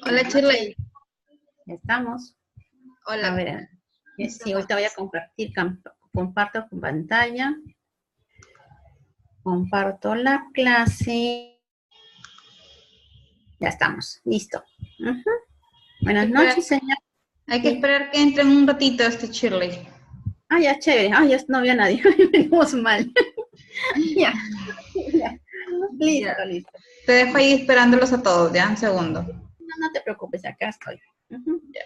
Hola, Shirley. Ya estamos. Hola. A ver, sí, ahorita voy a compartir, comparto con pantalla. Comparto la clase. Ya estamos, listo. Buenas noches, señor. Hay que esperar que entren un ratito Shirley. Ah, ya, chévere. Ah, ya no había nadie. Venimos mal. Ya. Listo, Ya. listo. Te dejo ahí esperándolos a todos, ya, un segundo. No te preocupes, acá estoy. Ya.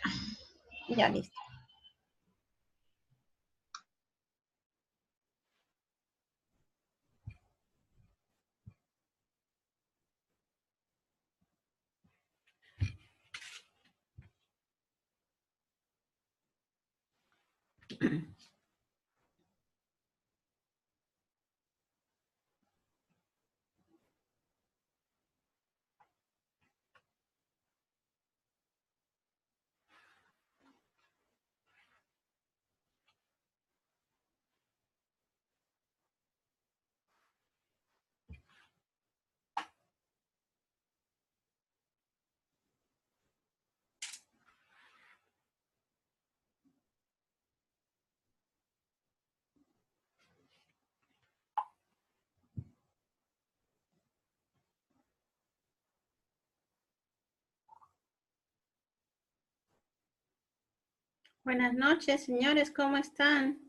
Ya, listo. Buenas noches, señores, ¿cómo están?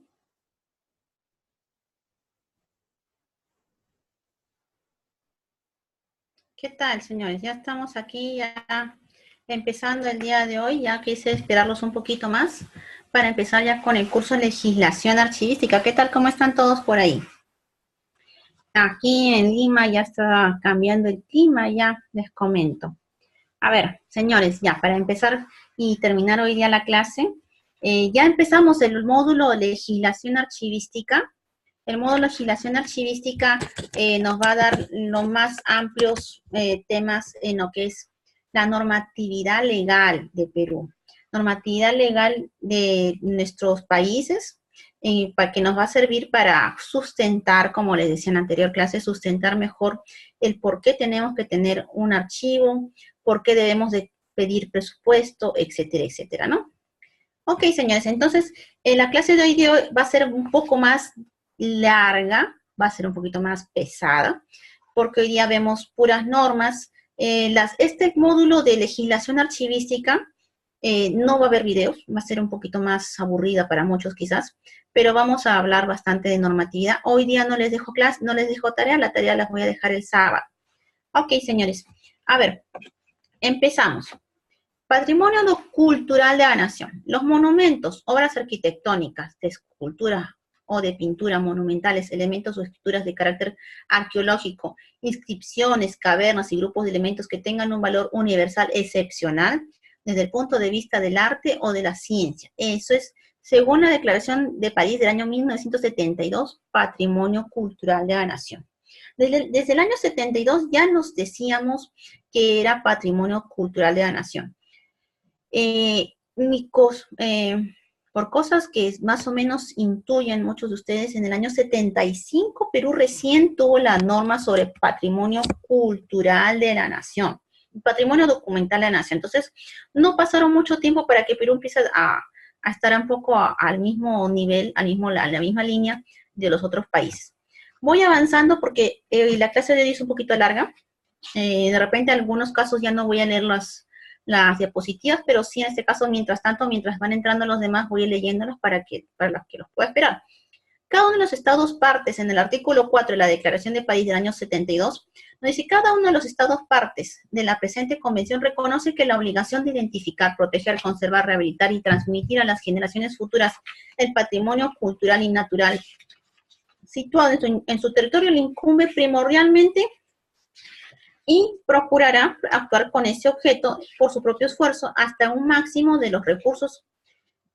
¿Qué tal, señores? Ya estamos aquí, ya empezando el día de hoy. Ya quise esperarlos un poquito más para empezar ya con el curso de legislación archivística. ¿Qué tal? ¿Cómo están todos por ahí? Aquí en Lima ya está cambiando el clima, ya les comento. A ver, señores, ya para empezar y terminar hoy día la clase, ya empezamos el módulo de legislación archivística. El módulo de legislación archivística nos va a dar los más amplios temas en lo que es la normatividad legal de Perú, normatividad legal de nuestros países, para que nos va a servir para sustentar, como les decía en la anterior clase, sustentar mejor el por qué tenemos que tener un archivo, por qué debemos de pedir presupuesto, etcétera, etcétera, ¿no? Ok, señores, entonces la clase de hoy va a ser un poco más larga, va a ser un poquito más pesada, porque hoy día vemos puras normas. Este módulo de legislación archivística no va a haber videos, va a ser un poquito más aburrida para muchos quizás, pero vamos a hablar bastante de normatividad. Hoy día no les dejo clase, no les dejo tarea, la tarea las voy a dejar el sábado. Ok, señores, a ver, empezamos. Patrimonio cultural de la nación. Los monumentos, obras arquitectónicas, de escultura o de pintura monumentales, elementos o estructuras de carácter arqueológico, inscripciones, cavernas y grupos de elementos que tengan un valor universal excepcional desde el punto de vista del arte o de la ciencia. Eso es, según la Declaración de París del año 1972, Patrimonio Cultural de la Nación. Desde el año 72 ya nos decíamos que era Patrimonio Cultural de la Nación. Por cosas que más o menos intuyen muchos de ustedes, en el año 75 Perú recién tuvo la norma sobre patrimonio cultural de la nación, patrimonio documental de la nación. Entonces, no pasaron mucho tiempo para que Perú empiece a estar un poco al mismo nivel, a la misma línea de los otros países. Voy avanzando porque la clase de hoy es un poquito larga. De repente, en algunos casos ya no voy a leer las diapositivas, pero sí en este caso, mientras tanto, mientras van entrando los demás, voy leyéndolos para los que los pueda esperar. Cada uno de los estados partes en el artículo 4 de la Declaración de París del año 72 Nos dice, cada uno de los estados partes de la presente convención reconoce que la obligación de identificar, proteger, conservar, rehabilitar y transmitir a las generaciones futuras el patrimonio cultural y natural situado en su territorio le incumbe primordialmente y procurará actuar con ese objeto por su propio esfuerzo hasta un máximo de los recursos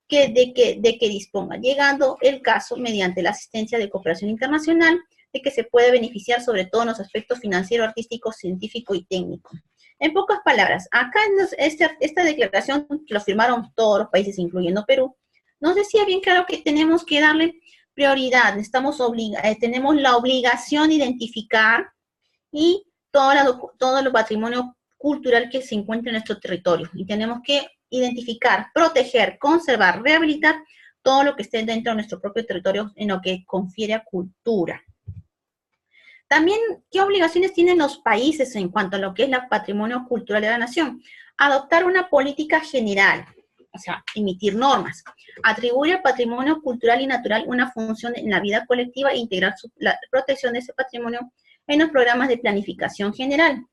de que disponga, llegando el caso mediante la asistencia de cooperación internacional, de que se puede beneficiar sobre todo en los aspectos financiero, artístico, científico y técnico. En pocas palabras, acá esta declaración que lo firmaron todos los países, incluyendo Perú, nos decía bien claro que tenemos que darle prioridad, tenemos la obligación de identificar y todo el patrimonio cultural que se encuentra en nuestro territorio. Y tenemos que identificar, proteger, conservar, rehabilitar todo lo que esté dentro de nuestro propio territorio en lo que confiere a cultura. También, ¿qué obligaciones tienen los países en cuanto a lo que es el patrimonio cultural de la nación? Adoptar una política general, o sea, emitir normas, atribuir al patrimonio cultural y natural una función en la vida colectiva e integrar la protección de ese patrimonio en los programas de planificación general.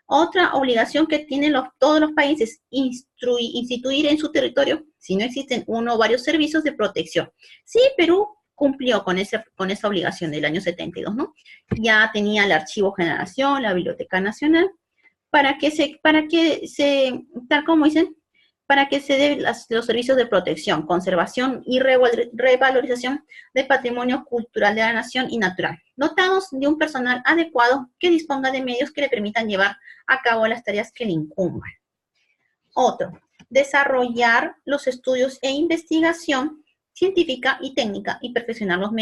Otra obligación que tienen todos los países, instituir en su territorio, si no existen uno o varios servicios de protección. Sí, Perú cumplió con esa obligación del año 72, ¿no? Ya tenía el Archivo General de la Nación, la Biblioteca Nacional, para que tal como dicen, para que se den los servicios de protección, conservación y revalorización del patrimonio cultural de la nación y natural, dotados de un personal adecuado que disponga de medios que le permitan llevar a cabo las tareas que le incumban. Otro, desarrollar los estudios e investigación científica y técnica y perfeccionar los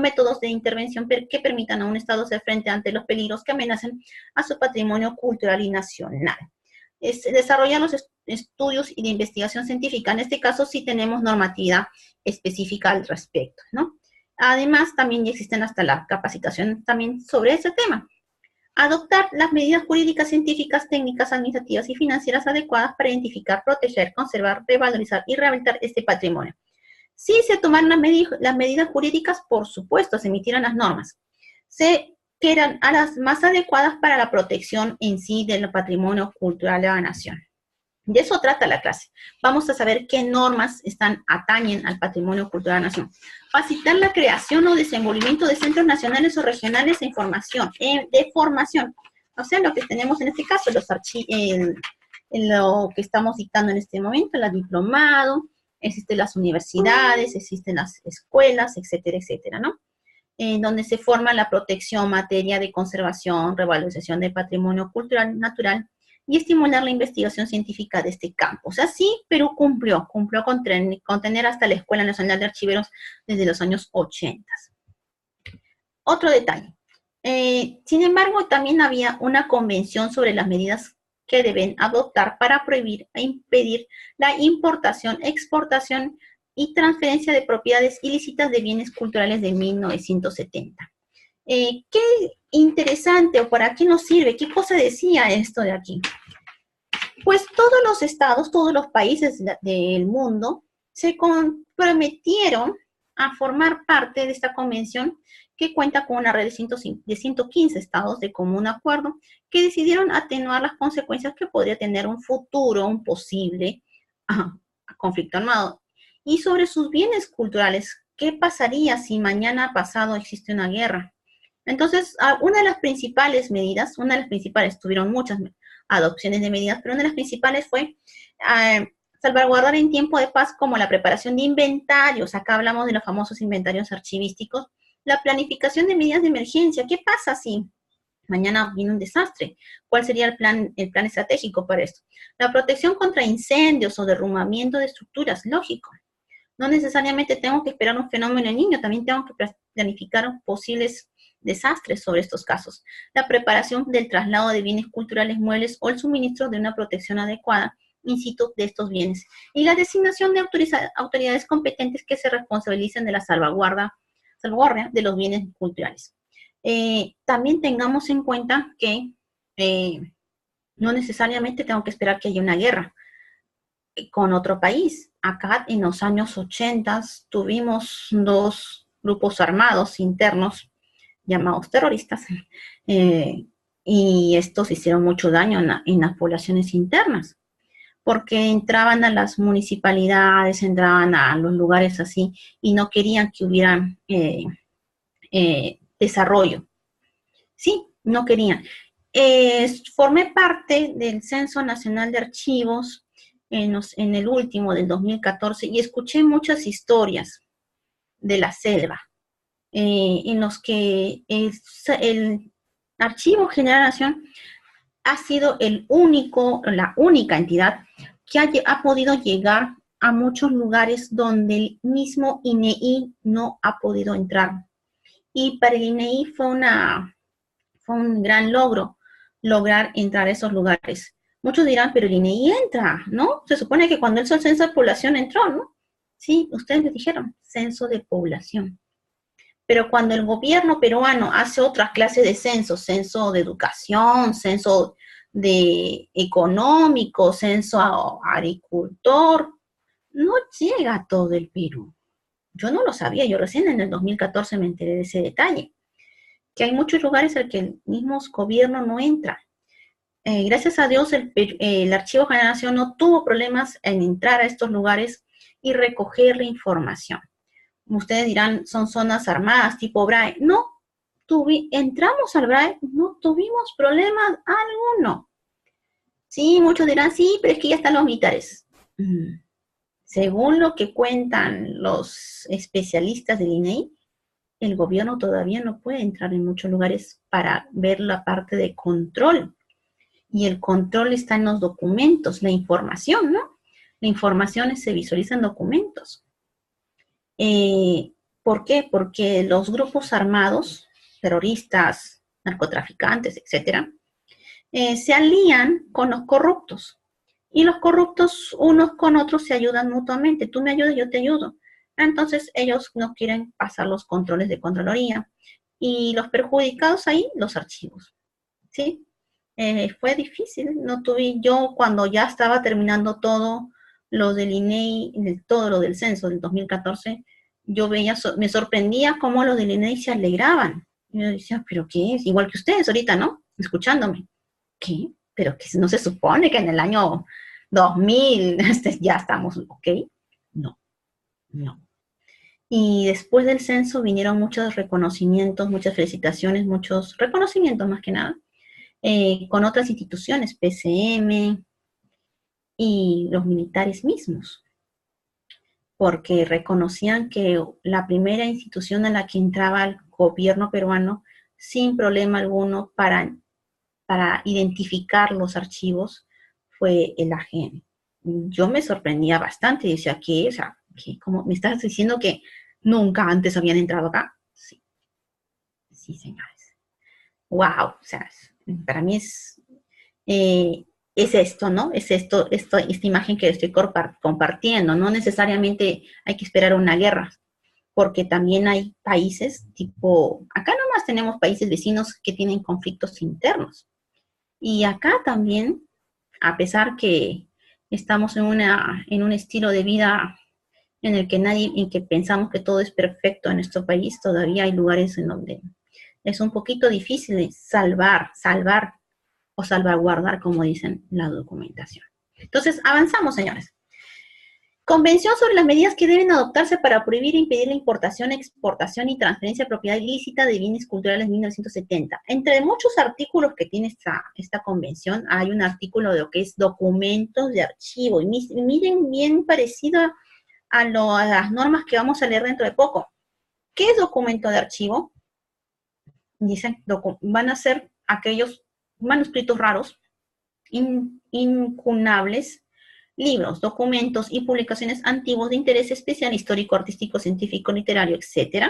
métodos de intervención que permitan a un Estado hacer frente ante los peligros que amenacen a su patrimonio cultural y nacional. Desarrollar los estudios y de investigación científica. En este caso sí tenemos normatividad específica al respecto, ¿no? Además, también existen hasta la capacitación también sobre ese tema. Adoptar las medidas jurídicas, científicas, técnicas, administrativas y financieras adecuadas para identificar, proteger, conservar, revalorizar y rehabilitar este patrimonio. Sí se tomaron las medidas jurídicas, por supuesto, se emitieron las normas. Que eran a las más adecuadas para la protección en sí del patrimonio cultural de la nación. De eso trata la clase. Vamos a saber qué normas atañen al patrimonio cultural de la nación. Facilitar la creación o desenvolvimiento de centros nacionales o regionales de formación. O sea, lo que tenemos en este caso, en lo que estamos dictando en este momento, el diplomado, existen las universidades, existen las escuelas, etcétera, etcétera, ¿no? En donde se forma la protección, materia de conservación, revalorización del patrimonio cultural natural y estimular la investigación científica de este campo. O sea, sí, Perú cumplió con tener hasta la Escuela Nacional de Archiveros desde los años 80. Otro detalle. Sin embargo, también había una convención sobre las medidas que deben adoptar para prohibir e impedir la importación, exportación y transferencia de propiedades ilícitas de bienes culturales de 1970. Qué interesante, o para qué nos sirve, qué cosa decía esto de aquí. Pues todos los estados, todos los países del mundo se comprometieron a formar parte de esta convención que cuenta con una red de 115 estados de común acuerdo que decidieron atenuar las consecuencias que podría tener un futuro, un posible conflicto armado. Y sobre sus bienes culturales, ¿qué pasaría si mañana pasado existe una guerra? Entonces, una de las principales medidas, tuvieron muchas adopciones de medidas, pero una de las principales fue salvaguardar en tiempo de paz como la preparación de inventarios, acá hablamos de los famosos inventarios archivísticos, la planificación de medidas de emergencia. ¿Qué pasa si mañana viene un desastre? ¿Cuál sería el plan estratégico para esto? La protección contra incendios o derrumbamiento de estructuras, lógico. No necesariamente tengo que esperar un fenómeno en niño, también tengo que planificar posibles desastres sobre estos casos. La preparación del traslado de bienes culturales muebles o el suministro de una protección adecuada in situ de estos bienes. Y la designación de autoridades competentes que se responsabilicen de la salvaguardia de los bienes culturales. También tengamos en cuenta que no necesariamente tengo que esperar que haya una guerra con otro país. Acá en los años 80 tuvimos dos grupos armados internos llamados terroristas, y estos hicieron mucho daño en las poblaciones internas, porque entraban a las municipalidades, entraban a los lugares así, y no querían que hubiera desarrollo. Sí, no querían. Formé parte del Censo Nacional de Archivos en el último del 2014 y escuché muchas historias de la selva, en los que el Archivo General de la Nación ha sido la única entidad que ha podido llegar a muchos lugares donde el mismo INEI no ha podido entrar. Y para el INEI fue un gran logro lograr entrar a esos lugares. Muchos dirán, pero el INEI entra, ¿no? Se supone que cuando hizo el censo de población entró, ¿no? Sí, ustedes me dijeron, censo de población. Pero cuando el gobierno peruano hace otras clases de censo, censo de educación, censo de económico, censo agricultor, no llega a todo el Perú. Yo no lo sabía, yo recién en el 2014 me enteré de ese detalle, que hay muchos lugares en que el mismo gobierno no entra. Gracias a Dios el Archivo General de la Nación no tuvo problemas en entrar a estos lugares y recoger la información. Ustedes dirán, son zonas armadas tipo BRAE. No, entramos al BRAE, no tuvimos problemas alguno. Sí, muchos dirán, sí, pero es que ya están los militares. Según lo que cuentan los especialistas del INEI, el gobierno todavía no puede entrar en muchos lugares para ver la parte de control. Y el control está en los documentos, la información, ¿no? La información se visualiza en documentos. ¿Por qué? Porque los grupos armados, terroristas, narcotraficantes, etcétera, se alían con los corruptos. Y los corruptos unos con otros se ayudan mutuamente. Tú me ayudas, yo te ayudo. Entonces ellos no quieren pasar los controles de Contraloría. Y los perjudicados ahí, los archivos. ¿Sí? Fue difícil. No tuve, yo cuando ya estaba terminando todo lo del INEI, todo lo del censo del 2014, yo veía, me sorprendía cómo los del INEI se alegraban. Y yo decía, ¿pero qué es? Igual que ustedes ahorita, ¿no? Escuchándome. ¿Qué? Pero que no se supone que en el año 2000 ya estamos, ¿ok? No, no. Y después del censo vinieron muchos reconocimientos, muchas felicitaciones, muchos reconocimientos más que nada, con otras instituciones, PCM y los militares mismos, porque reconocían que la primera institución a la que entraba el gobierno peruano sin problema alguno para identificar los archivos fue el AGN. Yo me sorprendía bastante, decía, ¿qué? O sea, ¿qué? ¿Cómo? ¿Me estás diciendo que nunca antes habían entrado acá? Sí, sí, señores. Wow, o sea, para mí es esto, ¿no? Es esta imagen que estoy compartiendo. No necesariamente hay que esperar una guerra, porque también hay países tipo, acá nomás tenemos países vecinos que tienen conflictos internos. Y acá también, a pesar que estamos en un estilo de vida en el que en que pensamos que todo es perfecto en nuestro país, todavía hay lugares en donde es un poquito difícil salvar o salvaguardar, como dicen, la documentación. Entonces, avanzamos, señores. Convención sobre las medidas que deben adoptarse para prohibir e impedir la importación, exportación y transferencia de propiedad ilícita de bienes culturales de 1970. Entre muchos artículos que tiene esta convención, hay un artículo de lo que es documentos de archivo. Y miren, bien parecido a las normas que vamos a leer dentro de poco. ¿Qué es documento de archivo? Dicen, van a ser aquellos manuscritos raros, incunables, libros, documentos y publicaciones antiguos de interés especial, histórico, artístico, científico, literario, etc.,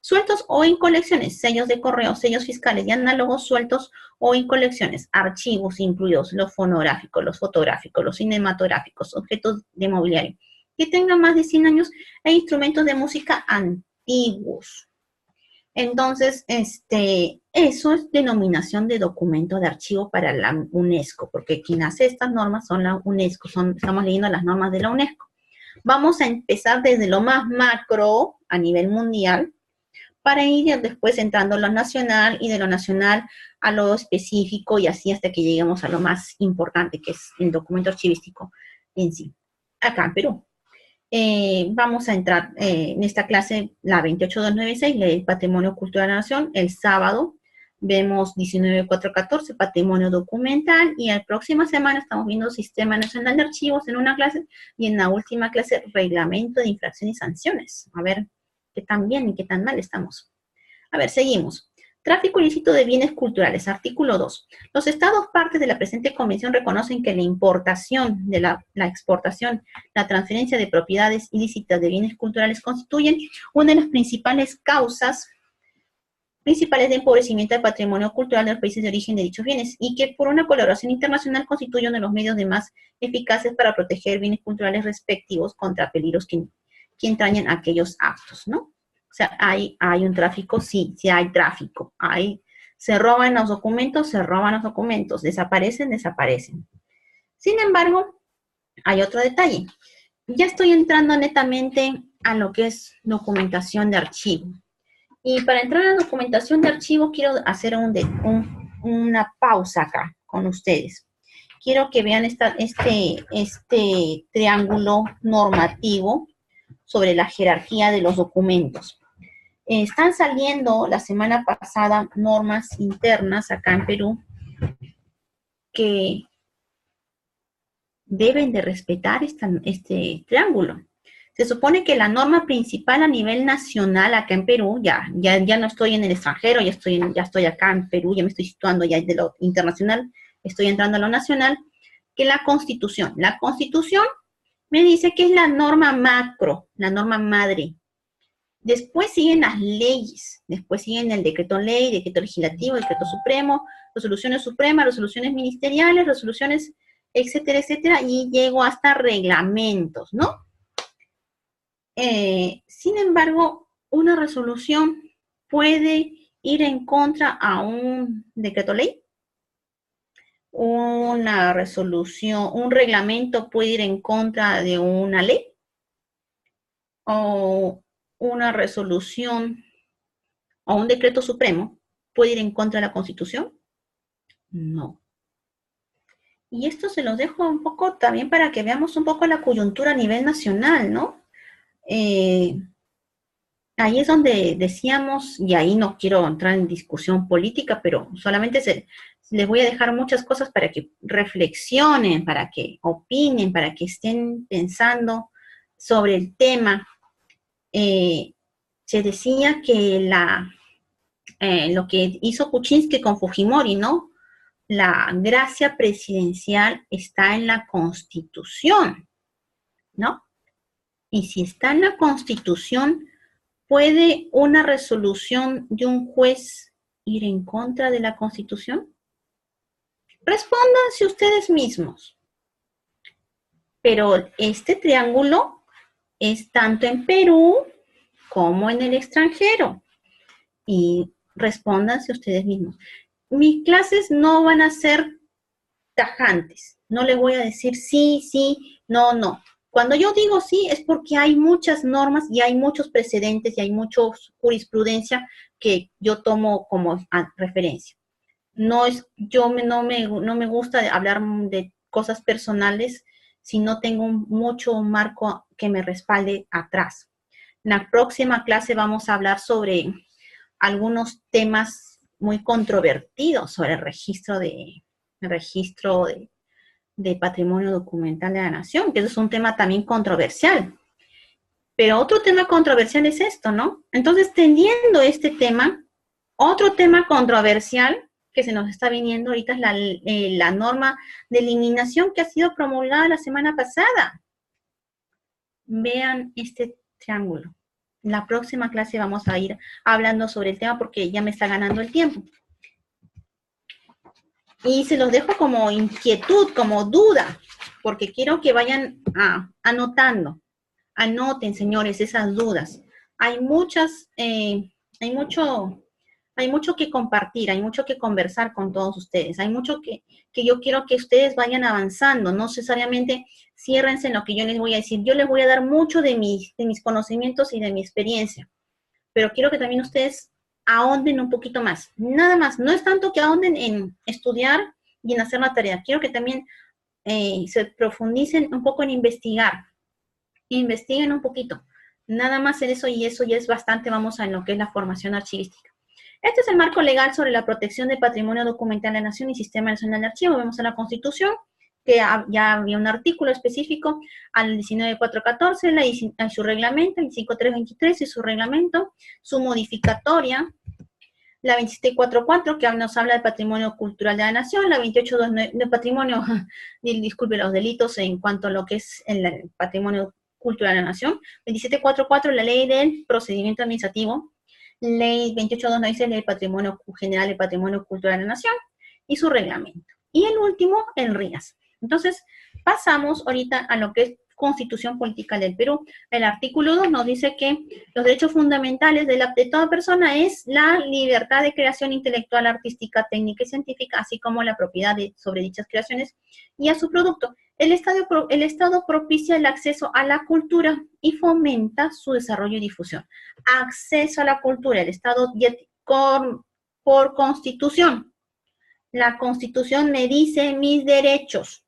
sueltos o en colecciones, sellos de correo, sellos fiscales y análogos sueltos o en colecciones, archivos incluidos los fonográficos, los fotográficos, los cinematográficos, objetos de mobiliario que tengan más de 100 años e instrumentos de música antiguos. Entonces, eso es denominación de documento de archivo para la UNESCO, porque quien hace estas normas son la UNESCO, estamos leyendo las normas de la UNESCO. Vamos a empezar desde lo más macro a nivel mundial para ir después entrando a lo nacional y de lo nacional a lo específico y así hasta que lleguemos a lo más importante, que es el documento archivístico en sí, acá en Perú. Vamos a entrar en esta clase, la 28296, Ley del Patrimonio Cultural de la Nación, el sábado. Vemos 19.414, Patrimonio Documental, y la próxima semana estamos viendo Sistema Nacional de Archivos en una clase, y en la última clase, Reglamento de Infracciones y Sanciones. A ver qué tan bien y qué tan mal estamos. A ver, seguimos. Tráfico ilícito de bienes culturales, artículo 2. Los estados partes de la presente convención reconocen que la importación, la exportación, la transferencia de propiedades ilícitas de bienes culturales constituyen una de las principales causas principales de empobrecimiento del patrimonio cultural de los países de origen de dichos bienes, y que por una colaboración internacional constituye uno de los medios de más eficaces para proteger bienes culturales respectivos contra peligros que entrañan aquellos actos, ¿no? O sea, hay un tráfico, sí hay tráfico, se roban los documentos, desaparecen. Sin embargo, hay otro detalle. Ya estoy entrando netamente a lo que es documentación de archivo. Y para entrar a la documentación de archivo, quiero hacer una pausa acá con ustedes. Quiero que vean este triángulo normativo sobre la jerarquía de los documentos. Están saliendo la semana pasada normas internas acá en Perú que deben de respetar este triángulo. Se supone que la norma principal a nivel nacional acá en Perú, ya no estoy en el extranjero, ya estoy acá en Perú, ya me estoy situando ya de lo internacional, estoy entrando a lo nacional, que la Constitución. La Constitución me dice que es la norma macro, la norma madre. Después siguen las leyes, después siguen el decreto ley, decreto legislativo, decreto supremo, resoluciones supremas, resoluciones ministeriales, resoluciones, etcétera, etcétera, y llego hasta reglamentos, ¿no? Sin embargo, una resolución puede ir en contra a un decreto ley, una resolución, un reglamento puede ir en contra de una ley, o una resolución o un decreto supremo puede ir en contra de la Constitución. No. Y esto se los dejo un poco también para que veamos un poco la coyuntura a nivel nacional, ¿no? Ahí es donde decíamos, y ahí no quiero entrar en discusión política, pero solamente les voy a dejar muchas cosas para que reflexionen, para que opinen, para que estén pensando sobre el tema. Se decía que lo que hizo Kuczynski con Fujimori, ¿no? La gracia presidencial está en la Constitución, ¿no? Y si está en la Constitución, ¿puede una resolución de un juez ir en contra de la Constitución? Respóndanse ustedes mismos. Pero este triángulo es tanto en Perú como en el extranjero. Y respóndanse ustedes mismos. Mis clases no van a ser tajantes. No les voy a decir sí, no. Cuando yo digo sí es porque hay muchas normas y hay muchos precedentes y hay mucha jurisprudencia que yo tomo como referencia. No me gusta hablar de cosas personales si no tengo mucho marco que me respalde atrás. En la próxima clase vamos a hablar sobre algunos temas muy controvertidos sobre el registro de patrimonio documental de la nación, que eso es un tema también controversial. Pero otro tema controversial es esto, ¿no? Entonces, teniendo este tema, otro tema controversial que se nos está viniendo ahorita es la norma de eliminación que ha sido promulgada la semana pasada. Vean este triángulo. En la próxima clase vamos a ir hablando sobre el tema porque ya me está ganando el tiempo. Y se los dejo como inquietud, como duda, porque quiero que vayan anotando. Anoten, señores, esas dudas. Hay mucho que compartir, hay mucho que conversar con todos ustedes. Hay mucho que yo quiero que ustedes vayan avanzando. No necesariamente ciérrense en lo que yo les voy a decir. Yo les voy a dar mucho de mis conocimientos y de mi experiencia. pero quiero que también ustedes ahonden un poquito más. Nada más, no es tanto que ahonden en estudiar y en hacer la tarea, quiero que también se profundicen un poco en investigar, investiguen un poquito, nada más en eso y eso ya es bastante, vamos a en lo que es la formación archivística. Este es el marco legal sobre la protección del patrimonio documental de la Nación y Sistema Nacional de Archivo. Vemos en la Constitución que ya había un artículo específico al 19.414, su reglamento, el 5.323 y su reglamento, su modificatoria, la 27.44, que nos habla del patrimonio cultural de la nación, la 28.29, del patrimonio, disculpe, los delitos en cuanto a lo que es el patrimonio cultural de la nación, 27.44, la ley del procedimiento administrativo, ley 28.296, ley del patrimonio general del patrimonio cultural de la nación, y su reglamento. Y el último, el RIAS. Entonces, pasamos ahorita a lo que es Constitución Política del Perú. El artículo 2 nos dice que los derechos fundamentales de toda persona es la libertad de creación intelectual, artística, técnica y científica, así como la propiedad sobre dichas creaciones y a su producto. El Estado propicia el acceso a la cultura y fomenta su desarrollo y difusión. Acceso a la cultura. El Estado, por Constitución. La Constitución me dice mis derechos.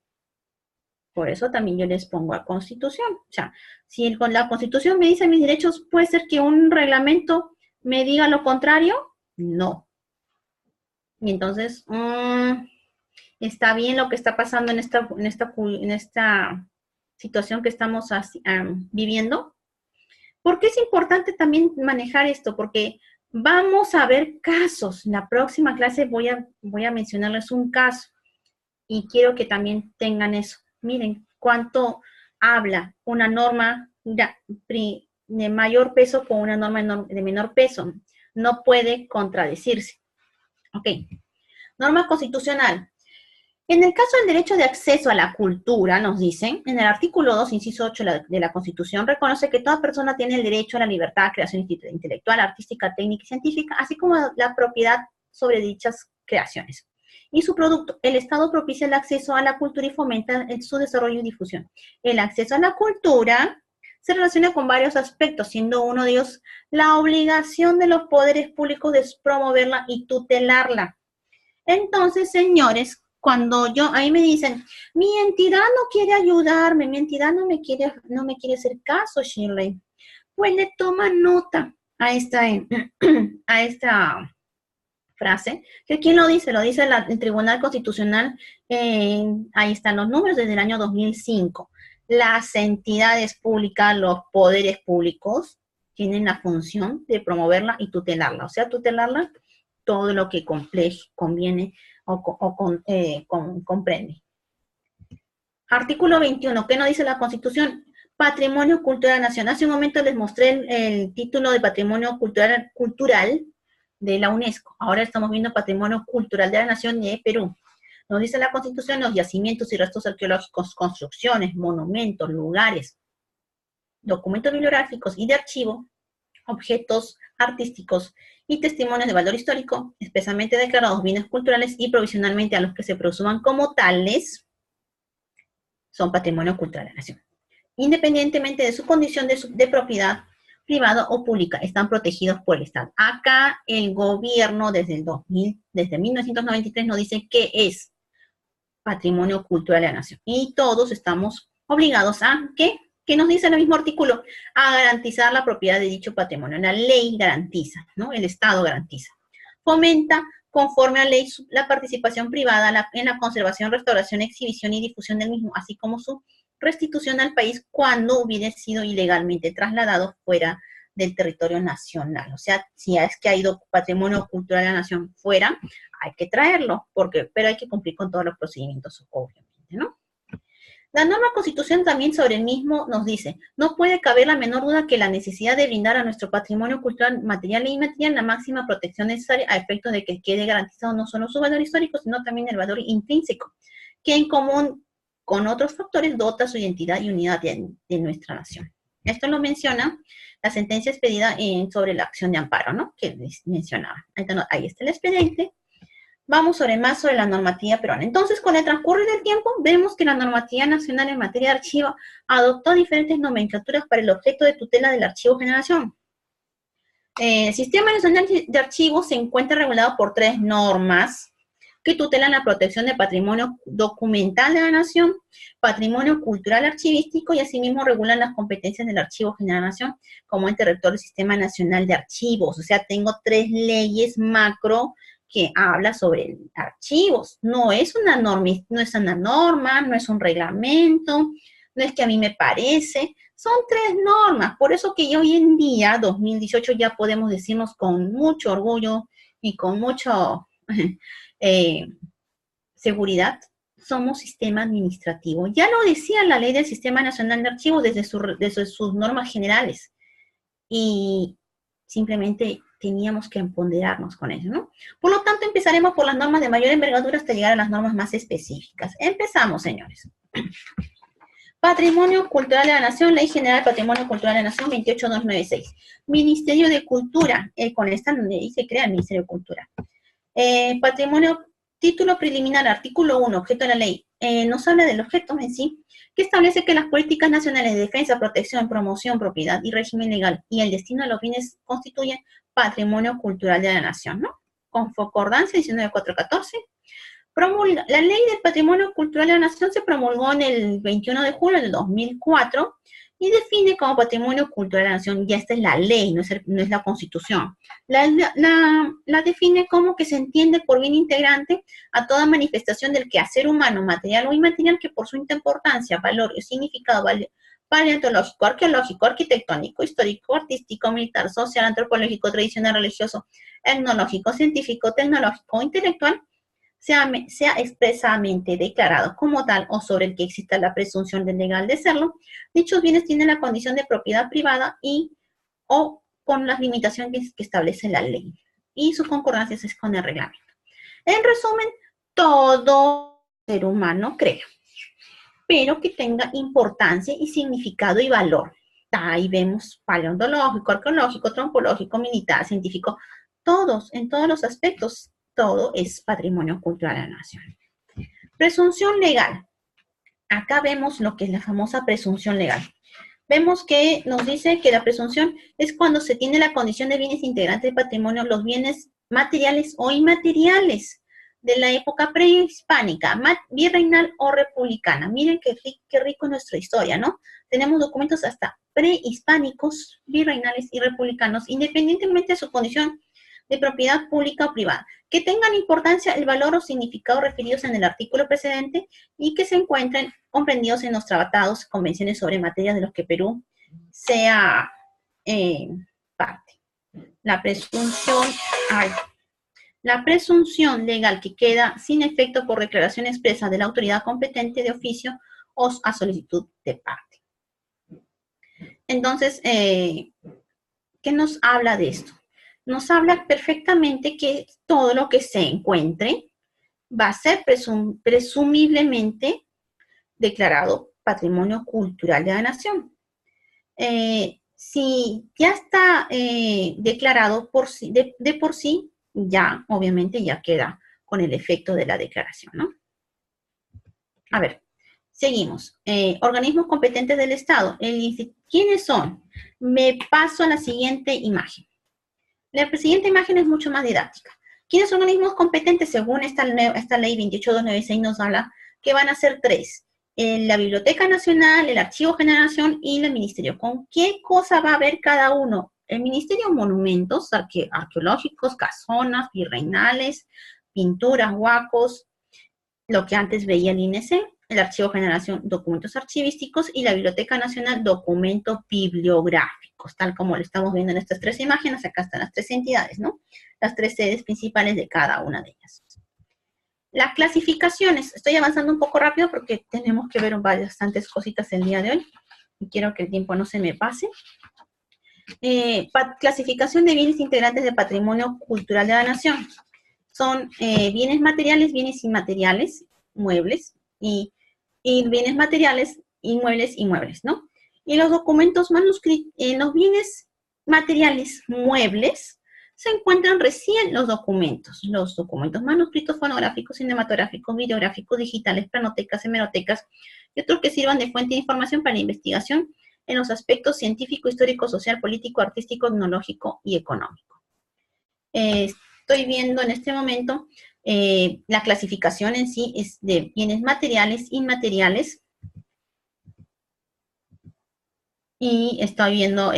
Por eso también yo les pongo a Constitución. O sea, si con la Constitución me dice mis derechos, ¿puede ser que un reglamento me diga lo contrario? No. Y entonces, está bien lo que está pasando en esta situación que estamos viviendo. ¿Por qué es importante también manejar esto? Porque vamos a ver casos. La próxima clase voy a mencionarles un caso. Y quiero que también tengan eso. Miren cuánto habla una norma de mayor peso con una norma de menor peso. No puede contradecirse. Ok. Norma constitucional. En el caso del derecho de acceso a la cultura, nos dicen, en el artículo 2, inciso 8 de la Constitución, reconoce que toda persona tiene el derecho a la libertad, creación intelectual, artística, técnica y científica, así como la propiedad sobre dichas creaciones. Y su producto, el Estado propicia el acceso a la cultura y fomenta su desarrollo y difusión. El acceso a la cultura se relaciona con varios aspectos, siendo uno de ellos la obligación de los poderes públicos de promoverla y tutelarla. Entonces, señores, cuando ahí me dicen, mi entidad no quiere ayudarme, mi entidad no me quiere hacer caso, Shirley, pues le toma nota a esta frase, que ¿quién lo dice? Lo dice el Tribunal Constitucional, ahí están los números desde el año 2005. Las entidades públicas, los poderes públicos, tienen la función de promoverla y tutelarla, o sea, tutelarla todo lo que conviene o comprende. Artículo 21, ¿qué nos dice la Constitución? Patrimonio Cultural Nacional. Hace un momento les mostré el título de Patrimonio Cultural de la UNESCO. Ahora estamos viendo Patrimonio Cultural de la Nación de Perú. Nos dice la Constitución los yacimientos y restos arqueológicos, construcciones, monumentos, lugares, documentos bibliográficos y de archivo, objetos artísticos y testimonios de valor histórico, especialmente declarados bienes culturales y provisionalmente a los que se presuman como tales, son patrimonio cultural de la nación. Independientemente de su condición de propiedad privada o pública, están protegidos por el Estado. Acá el gobierno desde 1993 nos dice qué es patrimonio cultural de la nación. Y todos estamos obligados a, ¿qué nos dice el mismo artículo? A garantizar la propiedad de dicho patrimonio. La ley garantiza, ¿no? El Estado garantiza. Fomenta, conforme a ley, la participación privada en la conservación, restauración, exhibición y difusión del mismo, así como su restitución al país cuando hubiera sido ilegalmente trasladado fuera del territorio nacional. O sea, si es que ha ido patrimonio cultural de la nación fuera, hay que traerlo, pero hay que cumplir con todos los procedimientos, obviamente, ¿no? La norma constitucional también sobre el mismo nos dice, no puede caber la menor duda que la necesidad de brindar a nuestro patrimonio cultural material e inmaterial la máxima protección necesaria a efectos de que quede garantizado no solo su valor histórico, sino también el valor intrínseco, que en común con otros factores dota su identidad y unidad de nuestra nación. Esto lo menciona la sentencia expedida sobre la acción de amparo, ¿no? Que les mencionaba. Entonces, ahí está el expediente. Vamos más sobre la normativa peruana. Entonces, con el transcurrir del tiempo, vemos que la normativa nacional en materia de archivo adoptó diferentes nomenclaturas para el objeto de tutela del Archivo General de la Nación. El Sistema Nacional de Archivos se encuentra regulado por 3 normas que tutelan la protección del patrimonio documental de la nación, patrimonio cultural archivístico y asimismo regulan las competencias del Archivo General de la Nación como ente rector del Sistema Nacional de Archivos. O sea, tengo 3 leyes macro que habla sobre archivos. No es una norma, no es un reglamento, no es que a mí me parece, son 3 normas. Por eso que hoy en día, 2018, ya podemos decirnos con mucho orgullo y con mucho seguridad, somos sistema administrativo. Ya lo decía la ley del Sistema Nacional de Archivos desde sus normas generales. Y simplemente teníamos que empoderarnos con ello, ¿no? Por lo tanto, empezaremos por las normas de mayor envergadura hasta llegar a las normas más específicas. Empezamos, señores. Patrimonio Cultural de la Nación, Ley General Patrimonio Cultural de la Nación 28296. Ministerio de Cultura, con esta ley se crea el Ministerio de Cultura. Patrimonio, título preliminar, artículo 1, objeto de la ley. Nos habla del objeto en sí, que establece que las políticas nacionales de defensa, protección, promoción, propiedad y régimen legal y el destino de los bienes constituyen patrimonio cultural de la nación, ¿no? Con concordancia 19414. La ley del patrimonio cultural de la nación se promulgó en el 21 de julio del 2004 y define como patrimonio cultural de la nación, ya esta es la ley, no es la constitución. La define como que se entiende por bien integrante a toda manifestación del quehacer humano, material o inmaterial, que por su importancia, valor y significado paleontológico, arqueológico, arquitectónico, histórico, artístico, militar, social, antropológico, tradicional, religioso, etnológico, científico, tecnológico o intelectual, sea expresamente declarado como tal o sobre el que exista la presunción de legal de serlo, dichos bienes tienen la condición de propiedad privada o con las limitaciones que establece la ley. Y su concordancia es con el reglamento. En resumen, todo ser humano crea, pero que tenga importancia y significado y valor. Ahí vemos paleontológico, arqueológico, antropológico, militar, científico, todos, en todos los aspectos, todo es patrimonio cultural de la nación. Presunción legal. Acá vemos lo que es la famosa presunción legal. Vemos que nos dice que la presunción es cuando se tiene la condición de bienes integrantes del patrimonio, los bienes materiales o inmateriales de la época prehispánica, virreinal o republicana. Miren qué rico es nuestra historia, ¿no? Tenemos documentos hasta prehispánicos, virreinales y republicanos, independientemente de su condición de propiedad pública o privada, que tengan importancia el valor o significado referidos en el artículo precedente y que se encuentren comprendidos en los tratados, convenciones sobre materias de los que Perú sea parte. La presunción legal que queda sin efecto por declaración expresa de la autoridad competente de oficio o a solicitud de parte. Entonces, ¿qué nos habla de esto? Nos habla perfectamente que todo lo que se encuentre va a ser presumiblemente declarado patrimonio cultural de la nación. Si ya está declarado de por sí, ya obviamente ya queda con el efecto de la declaración, ¿no? A ver, seguimos. Organismos competentes del Estado. ¿Quiénes son? Me paso a la siguiente imagen. La siguiente imagen es mucho más didáctica. ¿Quiénes son organismos competentes? Según esta ley 28296 nos habla que van a ser 3. La Biblioteca Nacional, el Archivo General de la Nación y el Ministerio. ¿Con qué cosa va a ver cada uno? El Ministerio, monumentos arqueológicos, casonas, virreinales, pinturas, huacos, lo que antes veía el INC, el Archivo General de la Nación, documentos archivísticos, y la Biblioteca Nacional, documentos bibliográficos, tal como lo estamos viendo en estas 3 imágenes. Acá están las 3 entidades, ¿no? Las 3 sedes principales de cada una de ellas. Las clasificaciones. Estoy avanzando un poco rápido porque tenemos que ver bastantes cositas el día de hoy y quiero que el tiempo no se me pase. Clasificación de bienes integrantes del patrimonio cultural de la nación. Son bienes materiales, bienes inmateriales, muebles, y bienes materiales, inmuebles, ¿no? Y los documentos manuscritos, los bienes materiales muebles, se encuentran recién los documentos manuscritos, fonográficos, cinematográficos, videográficos, digitales, planotecas, hemerotecas, y otros que sirvan de fuente de información para la investigación en los aspectos científico, histórico, social, político, artístico, tecnológico y económico. Estoy viendo en este momento la clasificación en sí es de bienes materiales, inmateriales, y estoy viendo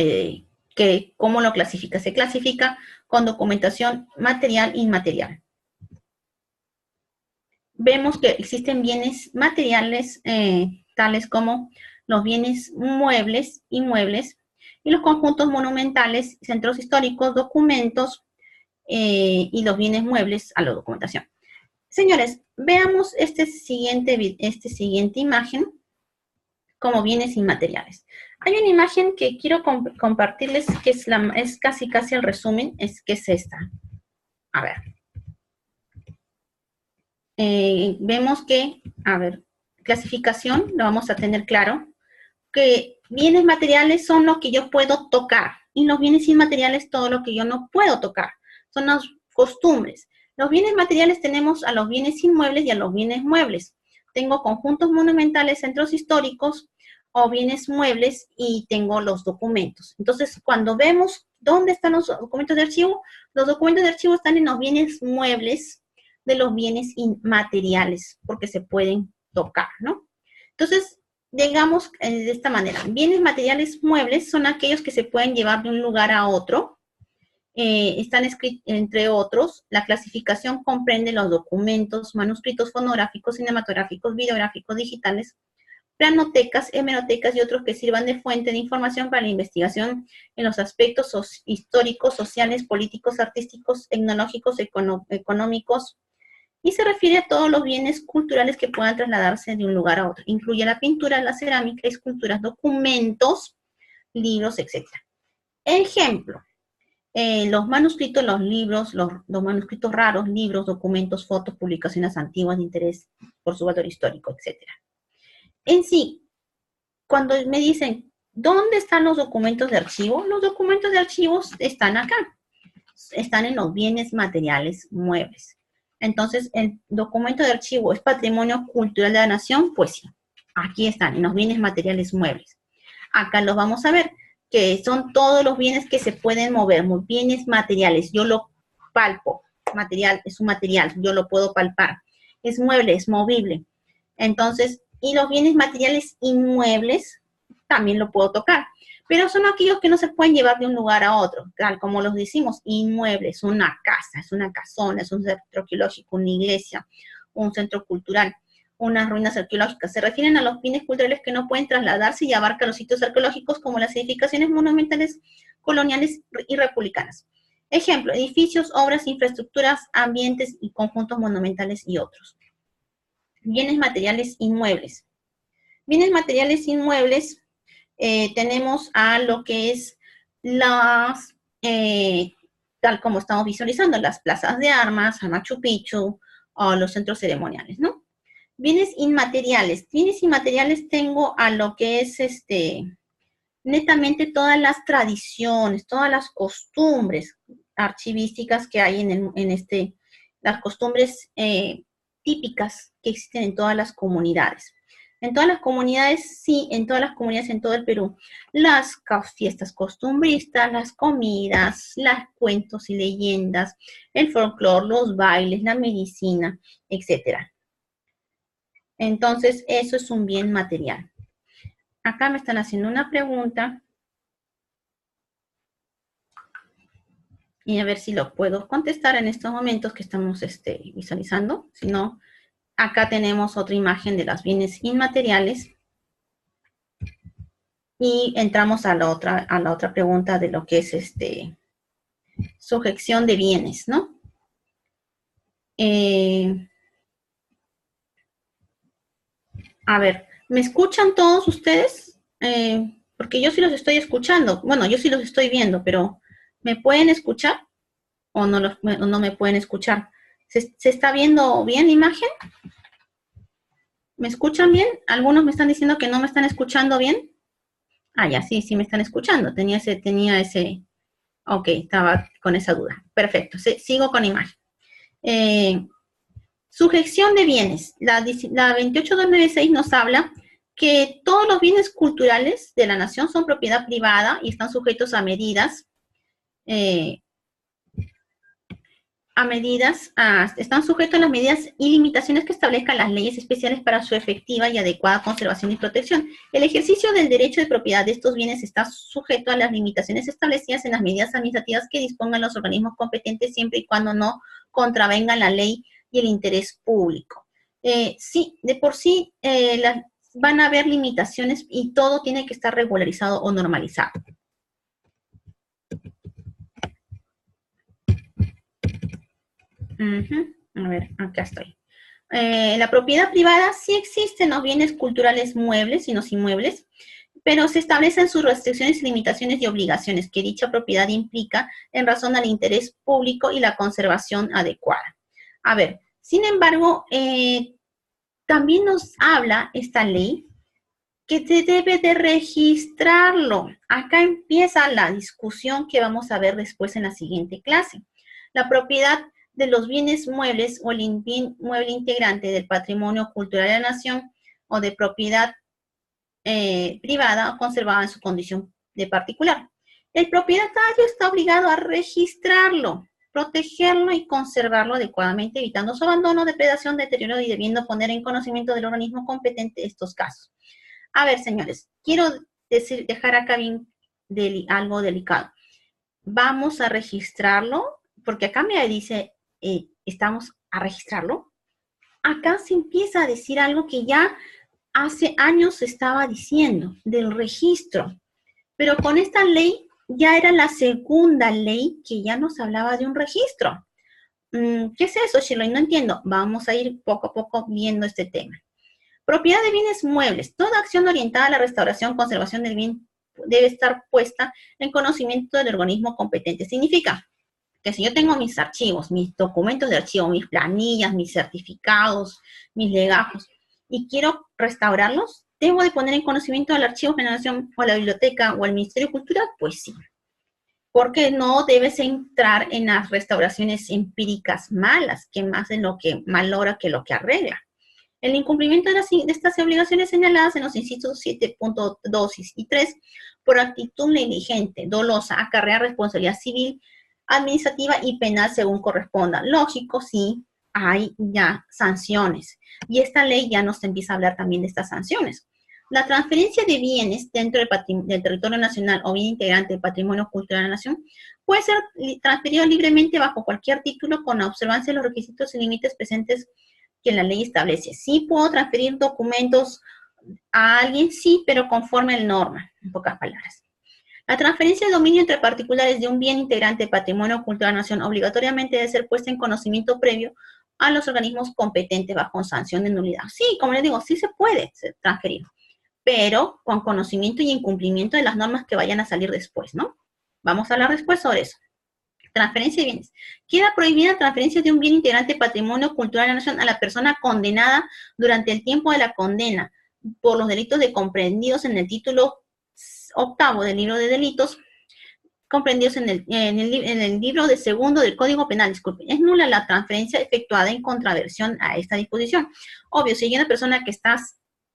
cómo lo clasifica. Se clasifica con documentación material e inmaterial. Vemos que existen bienes materiales tales como los bienes muebles, inmuebles, y los conjuntos monumentales, centros históricos, documentos, y los bienes muebles a la documentación. Señores, veamos esta siguiente imagen como bienes inmateriales. Hay una imagen que quiero compartirles que es casi el resumen, que es esta. A ver. Vemos que, clasificación, lo vamos a tener claro, que bienes materiales son lo que yo puedo tocar y los bienes inmateriales todo lo que yo no puedo tocar. Son las costumbres. Los bienes materiales tenemos a los bienes inmuebles y a los bienes muebles. Tengo conjuntos monumentales, centros históricos o bienes muebles y tengo los documentos. Entonces, cuando vemos dónde están los documentos de archivo están en los bienes muebles de los bienes inmateriales, porque se pueden tocar, ¿no? Entonces, digamos de esta manera, bienes materiales muebles son aquellos que se pueden llevar de un lugar a otro. Están escritos, entre otros, la clasificación comprende los documentos, manuscritos fonográficos, cinematográficos, videográficos, digitales, planotecas, hemerotecas y otros que sirvan de fuente de información para la investigación en los aspectos históricos, sociales, políticos, artísticos, tecnológicos, económicos, y se refiere a todos los bienes culturales que puedan trasladarse de un lugar a otro. Incluye la pintura, la cerámica, esculturas, documentos, libros, etc. Ejemplo, los manuscritos, los libros, los manuscritos raros, libros, documentos, fotos, publicaciones antiguas de interés por su valor histórico, etc. En sí, cuando me dicen, ¿dónde están los documentos de archivo? Los documentos de archivos están acá. Están en los bienes materiales muebles. Entonces, ¿el documento de archivo es patrimonio cultural de la nación? Pues sí, aquí están, en los bienes materiales muebles. Acá los vamos a ver, que son todos los bienes que se pueden mover, bienes materiales. Yo lo palpo, material, es un material, yo lo puedo palpar. Es mueble, es movible. Entonces, y los bienes materiales inmuebles también lo puedo tocar. Pero son aquellos que no se pueden llevar de un lugar a otro, tal como los decimos, inmuebles, una casa, es una casona, es un centro arqueológico, una iglesia, un centro cultural, unas ruinas arqueológicas. Se refieren a los bienes culturales que no pueden trasladarse y abarcan los sitios arqueológicos como las edificaciones monumentales, coloniales y republicanas. Ejemplo, edificios, obras, infraestructuras, ambientes y conjuntos monumentales y otros. Bienes materiales inmuebles. Bienes materiales inmuebles, tenemos a lo que es las, tal como estamos visualizando, las plazas de armas, a Machu Picchu, o los centros ceremoniales, ¿no? Bienes inmateriales. Bienes inmateriales tengo a lo que es, netamente todas las tradiciones, todas las costumbres archivísticas que hay las costumbres típicas que existen en todas las comunidades. En todas las comunidades, sí, en todas las comunidades en todo el Perú. Las fiestas costumbristas, las comidas, los cuentos y leyendas, el folclore, los bailes, la medicina, etc. Entonces, eso es un bien material. Acá me están haciendo una pregunta. Y a ver si lo puedo contestar en estos momentos que estamos visualizando. Si no, acá tenemos otra imagen de los bienes inmateriales. Y entramos a la otra pregunta de lo que es sujeción de bienes, ¿no? A ver, ¿me escuchan todos ustedes? Porque yo sí los estoy escuchando. Bueno, yo sí los estoy viendo, pero ¿me pueden escuchar? ¿O no me pueden escuchar? ¿Se está viendo bien la imagen? ¿Me escuchan bien? Algunos me están diciendo que no me están escuchando bien. Ah, ya, sí me están escuchando. Tenía ese, ok, estaba con esa duda. Perfecto, sigo con imagen. Sujeción de bienes. La 28296 nos habla que todos los bienes culturales de la nación son propiedad privada y están sujetos a medidas, están sujetos a las medidas y limitaciones que establezcan las leyes especiales para su efectiva y adecuada conservación y protección. El ejercicio del derecho de propiedad de estos bienes está sujeto a las limitaciones establecidas en las medidas administrativas que dispongan los organismos competentes siempre y cuando no contravengan la ley y el interés público. Sí, de por sí van a haber limitaciones y todo tiene que estar regularizado o normalizado. A ver, acá estoy. La propiedad privada sí existen los bienes culturales muebles y los inmuebles, pero se establecen sus restricciones, limitaciones y obligaciones que dicha propiedad implica en razón al interés público y la conservación adecuada. A ver, sin embargo, también nos habla esta ley que se debe de registrarlo. Acá empieza la discusión que vamos a ver después en la siguiente clase. La propiedad de los bienes muebles o el bien mueble integrante del patrimonio cultural de la nación o de propiedad privada o conservada en su condición de particular. El propietario está obligado a registrarlo, protegerlo y conservarlo adecuadamente, evitando su abandono, depredación, deterioro y debiendo poner en conocimiento del organismo competente estos casos. A ver, señores, quiero dejar acá bien algo delicado. Vamos a registrarlo, porque acá me dice, estamos a registrarlo. Acá se empieza a decir algo que ya hace años se estaba diciendo, del registro. Pero con esta ley ya era la segunda ley que ya nos hablaba de un registro. ¿Qué es eso, Shirley? No entiendo. Vamos a ir poco a poco viendo este tema. Propiedad de bienes muebles. Toda acción orientada a la restauración, conservación del bien debe estar puesta en conocimiento del organismo competente. Significa que si yo tengo mis archivos, mis documentos de archivo, mis planillas, mis certificados, mis legajos, y quiero restaurarlos, ¿debo de poner en conocimiento al Archivo de la Nación o a la biblioteca o al Ministerio de Cultura? Pues sí. Porque no debes entrar en las restauraciones empíricas malas, que más de lo que malogra que lo que arregla. El incumplimiento de estas obligaciones señaladas en los incisos 7.2 y 3 por actitud negligente, dolosa, acarrea responsabilidad civil, administrativa y penal según corresponda. Lógico, sí, hay ya sanciones. Y esta ley ya nos empieza a hablar también de estas sanciones. La transferencia de bienes dentro del territorio nacional o bien integrante del patrimonio cultural de la nación puede ser transferido libremente bajo cualquier título con la observancia de los requisitos y límites presentes que la ley establece. Sí puedo transferir documentos a alguien, sí, pero conforme a la norma, en pocas palabras. La transferencia de dominio entre particulares de un bien integrante del patrimonio cultural de la nación obligatoriamente debe ser puesta en conocimiento previo a los organismos competentes bajo sanción de nulidad. Sí, como les digo, sí se puede transferir, pero con conocimiento y incumplimiento de las normas que vayan a salir después, ¿no? Vamos a hablar después sobre eso. Transferencia de bienes. Queda prohibida la transferencia de un bien integrante del patrimonio cultural de la nación a la persona condenada durante el tiempo de la condena por los delitos comprendidos en el título 8 del libro de delitos, comprendidos en el libro de segundo del Código Penal, disculpen. Es nula la transferencia efectuada en contraversión a esta disposición. Obvio, si hay una persona que está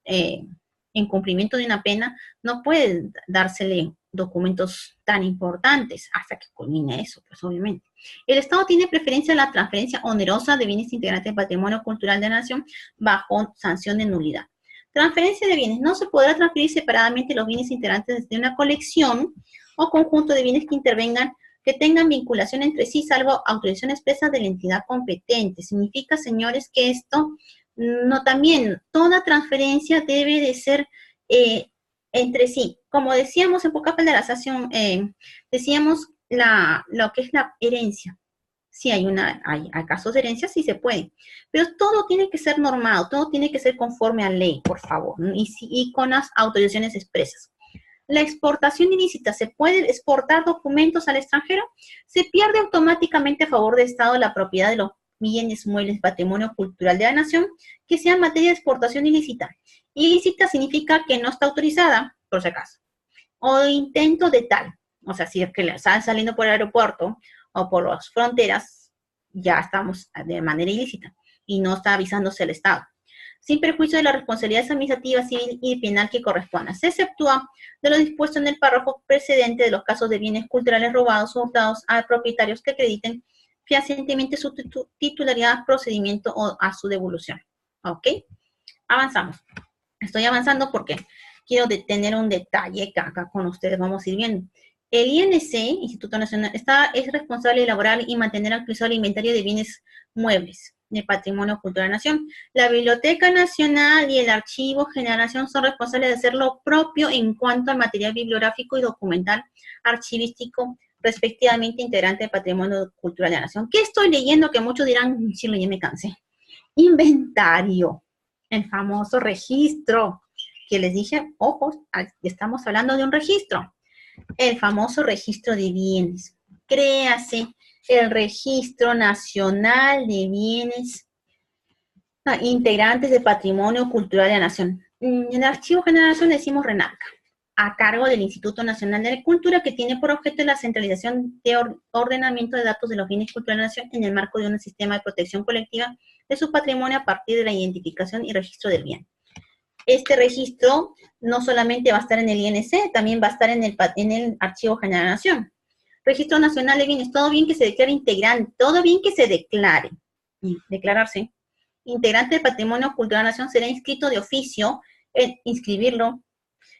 en cumplimiento de una pena, no puede dársele documentos tan importantes hasta que culmine eso, pues obviamente. El Estado tiene preferencia en la transferencia onerosa de bienes integrantes del patrimonio cultural de la nación bajo sanción de nulidad. Transferencia de bienes. No se podrá transferir separadamente los bienes integrantes de una colección o conjunto de bienes que tengan vinculación entre sí, salvo autorización expresa de la entidad competente. Significa, señores, que esto no también, toda transferencia debe de ser entre sí. Como decíamos en pocas palabras, decíamos lo que es la herencia. Sí, hay casos de herencia, sí se puede, pero todo tiene que ser normado, todo tiene que ser conforme a ley, por favor, y con las autorizaciones expresas. La exportación ilícita, ¿se puede exportar documentos al extranjero? Se pierde automáticamente a favor del Estado la propiedad de los bienes muebles, patrimonio cultural de la nación, que sea materia de exportación ilícita. Ilícita significa que no está autorizada, por si acaso, o intento de tal. O sea, si es que están saliendo por el aeropuerto o por las fronteras, ya estamos de manera ilícita y no está avisándose el Estado. sin perjuicio de las responsabilidades administrativas, civil y penal que correspondan. Se exceptúa de lo dispuesto en el párrafo precedente de los casos de bienes culturales robados o hurtados a propietarios que acrediten fehacientemente su titularidad, procedimiento o a su devolución. ¿Ok? Avanzamos. Estoy avanzando porque quiero tener un detalle que acá con ustedes vamos a ir viendo. El INC, Instituto Nacional, es responsable de elaborar y mantener actualizado el inventario de bienes muebles de Patrimonio Cultural de la Nación. La Biblioteca Nacional y el Archivo General de la Nación son responsables de hacer lo propio en cuanto al material bibliográfico y documental archivístico, respectivamente integrante del Patrimonio Cultural de la Nación. ¿Qué estoy leyendo? Que muchos dirán, sí, ya me cansé. Inventario, el famoso registro, que les dije, ojos, estamos hablando de un registro. El famoso registro de bienes. Créase el Registro Nacional de Bienes Integrantes del Patrimonio Cultural de la Nación. En el Archivo General de la Nación decimos RENARCA, a cargo del Instituto Nacional de la Cultura, que tiene por objeto la centralización de ordenamiento de datos de los bienes culturales de la nación en el marco de un sistema de protección colectiva de su patrimonio a partir de la identificación y registro del bien. Este registro no solamente va a estar en el INC, también va a estar en el Archivo General de la Nación. Registro Nacional de Bienes, todo bien que se declare integrante, todo bien que se declare, declararse, integrante del Patrimonio Cultural de la Nación será inscrito de oficio, inscribirlo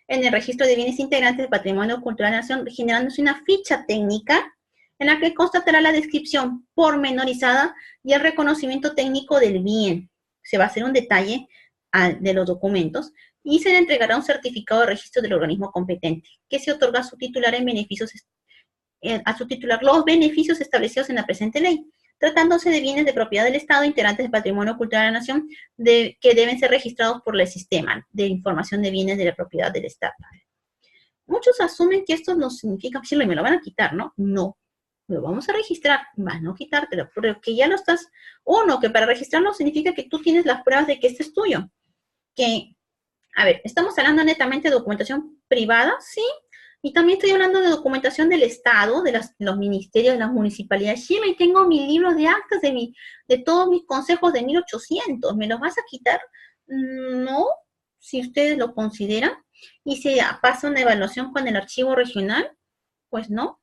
en el Registro de Bienes Integrantes del Patrimonio Cultural de la Nación, generándose una ficha técnica en la que constatará la descripción pormenorizada y el reconocimiento técnico del bien. Se va a hacer un detalle de los documentos y se le entregará un certificado de registro del organismo competente que se otorga a su titular en beneficios los beneficios establecidos en la presente ley, tratándose de bienes de propiedad del Estado integrantes del Patrimonio Cultural de la Nación que deben ser registrados por el Sistema de Información de Bienes de la Propiedad del Estado. Muchos asumen que esto no significa, sí, me lo van a quitar, ¿no? No, lo vamos a registrar, van a no quitártelo, porque ya lo estás, uno, que para registrarlo significa que tú tienes las pruebas de que este es tuyo. Que, a ver, estamos hablando netamente de documentación privada, sí, y también estoy hablando de documentación del Estado, de los ministerios, de las municipalidades. Sí, y tengo mis libros de actas de todos mis consejos de 1800, ¿me los vas a quitar? No, si ustedes lo consideran, y se pasa una evaluación con el archivo regional, pues no,